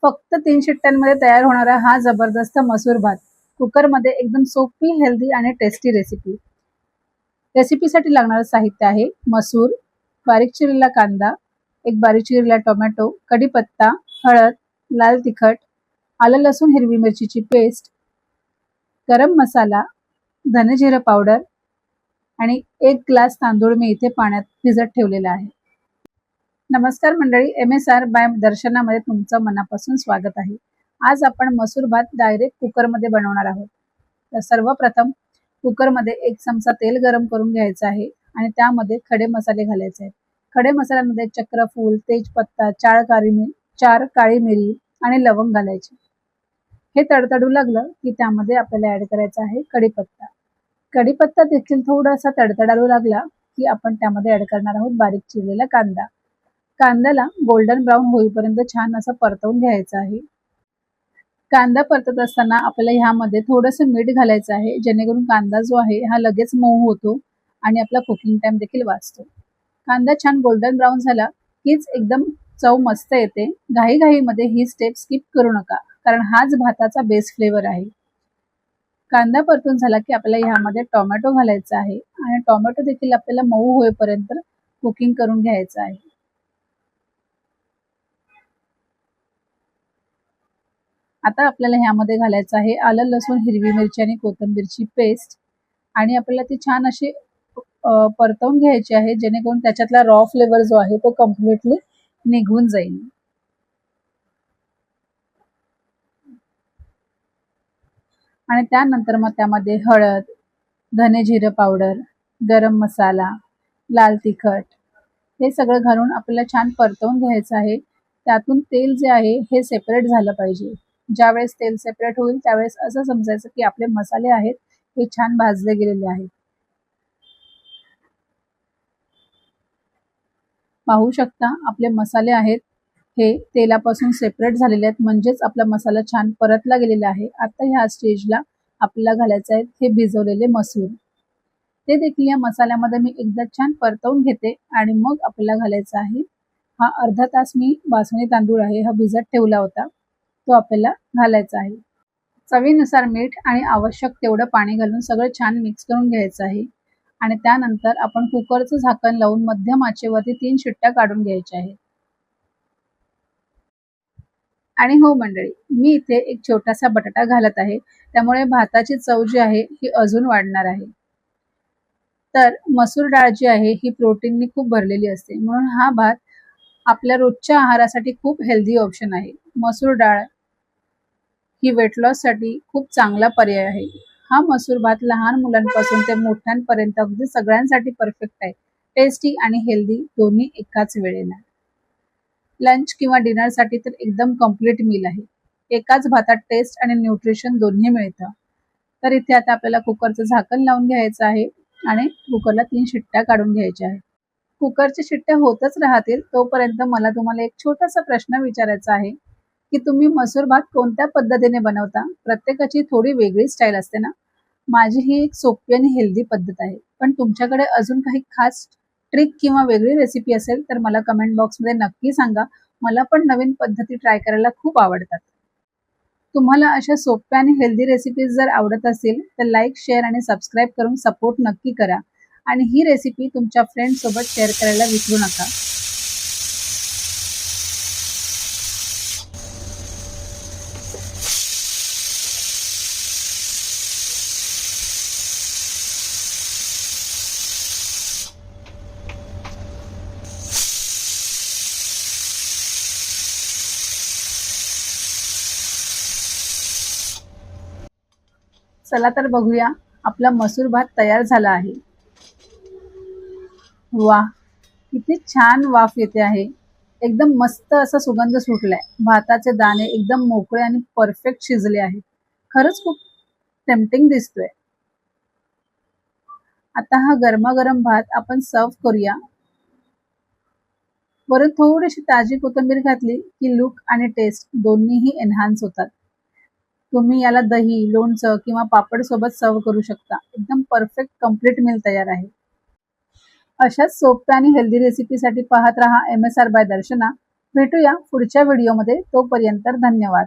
फक्त 3 शिट्ट्यांमध्ये तयार होणारा हा जबरदस्त मसूर भात कुकरमध्ये एकदम सोपी, हेल्दी आणि टेस्टी रेसिपी. रेसिपीसाठी लागणारं साहित्य आहे मसूर, बारीक चिरलेला कांदा, एक बारीक चिरलेला टोमॅटो, कढीपत्ता, हळद, लाल तिखट, आलं लसूण हिरवी मिरचीची पेस्ट, गरम मसाला, धने जिरं पावडर आणि 1 ग्लास तांदूळ मी इथे पाण्यात भिजत ठेवलेला आहे. नमस्कार मंडळी, MSR बाय दर्शनामध्ये तुमचं मनापासून स्वागत आहे. आज आपण मसूर भात डायरेक्ट कुकरमध्ये बनवणार आहोत. तर सर्वप्रथम कुकरमध्ये 1 चमचा तेल गरम करून घ्यायचं आहे आणि त्यामध्ये खडे मसाले घालायचे आहेत. खडे मसाल्यामध्ये चक्रफूल, तेजपत्ता, 4 काळी मिरी आणि लवंग घालायचे. हे तडतडू लागलं की त्यामध्ये आपल्याला ऍड करायचा आहे कढीपत्ता. कढीपत्ता देखील थोडासा तडतडायला लागला की आपण त्यामध्ये ऍड करणार आहोत बारीक चिरलेला कांदा. कांद्याला गोल्डन ब्राऊन होईपर्यंत छान असं परतवून घ्यायचं आहे. कांदा परतत असताना आपल्याला ह्यामध्ये थोडंसं मीठ घालायचं आहे, जेणेकरून कांदा जो आहे हा लगेच मऊ होतो आणि आपला कुकिंग टाइम देखील वाचतो. कांदा छान गोल्डन ब्राऊन झाला कीच एकदम चव मस्त येते. घाईघाईमध्ये ही स्टेप स्किप करू नका, कारण हाच भाताचा बेस्ट फ्लेवर आहे. कांदा परतून झाला की आपल्याला ह्यामध्ये टोमॅटो घालायचा आहे आणि टोमॅटो देखील आपल्याला मऊ होईपर्यंत कुकिंग करून घ्यायचं आहे. आता आपल्याला ह्यामध्ये घालायचं आहे आलं लसूण हिरवी मिरची आणि कोथिंबीरची पेस्ट आणि आपल्याला ती छान अशी परतवून घ्यायची आहे, जेणेकरून त्याच्यातला रॉ फ्लेवर जो आहे तो कम्प्लिटली निघून जाईल. आणि त्यानंतर मग त्यामध्ये हळद, धने जिरं पावडर, गरम मसाला, लाल तिखट हे सगळं घालून आपल्याला छान परतवून घ्यायचं आहे. त्यातून तेल जे आहे हे सेपरेट झालं पाहिजे. ज्यावेळेस तेल सेपरेट होईल त्यावेळेस असं समजायचं की आपले मसाले आहेत हे छान भाजले गेलेले आहेत. पाहू शकता आपले मसाले आहेत हे तेलापासून सेपरेट झालेले आहेत, म्हणजेच आपला मसाला छान परतला गेलेला आहे. आता ह्या स्टेजला आपल्याला घालायचं आहे हे भिजवलेले मसूर. ते देखील या मसाल्यामध्ये मी एकदा छान परतवून घेते आणि मग आपल्याला घालायचा आहे हा अर्धा तास मी बासमती तांदूळ आहे हा भिजत ठेवला होता, तो आपल्याला घालायचा आहे. चवीनुसार मीठ आणि आवश्यक तेवढं पाणी घालून सगळं छान मिक्स करून घ्यायचं आहे आणि त्यानंतर आपण कुकरचं झाकण लावून मध्यम आचेवरती 3 शिट्ट्या काढून घ्यायच्या आहेत. आणि हो मंडळी, मी इथे एक छोटासा बटाटा घालत आहे, त्यामुळे भाताची चव जी आहे ही अजून वाढणार आहे. तर मसूर डाळ जी आहे ही प्रोटीननी खूप भरलेली असते, म्हणून हा भात आपल्या रोजच्या आहारासाठी खूप हेल्दी ऑप्शन आहे. मसूर डाळ ही वेट लॉस साठी खूप चांगला पर्याय आहे. हा मसूर भात लहान मुलांपासून ते मोठ्यांपर्यंत अगदी सगळ्यांसाठी परफेक्ट आहे. टेस्टी आणि हेल्दी दोन्ही एकाच वेळेला. लंच किंवा डिनरसाठी तर एकदम कम्प्लीट मील आहे. एकाच भातात टेस्ट आणि न्यूट्रिशन दोन्ही मिळतं. तर इथे आता आपल्याला कुकरचं झाकण लावून घ्यायचं आहे आणि कुकरला 3 शिट्ट्या काढून घ्यायच्या आहेत. कुकरच्या शिट्ट्या होतच राहतील तोपर्यंत मला तुम्हाला एक छोटासा प्रश्न विचारायचा आहे की तुम्ही मसूर भात कोणत्या पद्धतीने बनवता? प्रत्येकाची थोडी वेगळी स्टाईल असते ना. माझी ही एक सोपी आणि हेल्दी पद्धत आहे, पण तुमच्याकडे अजून काही खास ट्रिक किंवा वेगळी रेसिपी असेल तर मला कमेंट बॉक्समध्ये नक्की सांगा. मला पण नवीन पद्धती ट्राय करायला खूप आवडतात. तुम्हाला अशा सोप्या आणि हेल्दी रेसिपीज जर आवडत असतील तर लाईक, शेअर आणि सबस्क्राईब करून सपोर्ट नक्की करा आणि ही रेसिपी तुमच्या फ्रेंड्स सोबत शेअर करायला विसरू नका. चला तर बघूया, आपला मसूर भात तयार झाला आहे. वाह, किती छान वाफ येते आहे. एकदम मस्त असा सुगंध सुटलाय. भाताचे दाणे एकदम मोकळे आणि परफेक्ट शिजले आहेत. खरंच खूप टेम्पटिंग दिसतोय. आता हा गरमागरम भात आपण सर्व करूया. वरून थोडीशी ताजी कोथिंबीर घातली की लुक आणि टेस्ट दोन्हीही एनहान्स होतात. तुम्ही याला दही, लोणचं किंवा पापड सोबत सर्व करू शकता. एकदम परफेक्ट कम्प्लीट मील तयार आहे. अशाच सोप्या आणि हेल्दी रेसिपीसाठी पाहत रहा MSR बाय दर्शना. भेटूया पुढच्या व्हिडिओमध्ये. तोपर्यंत धन्यवाद.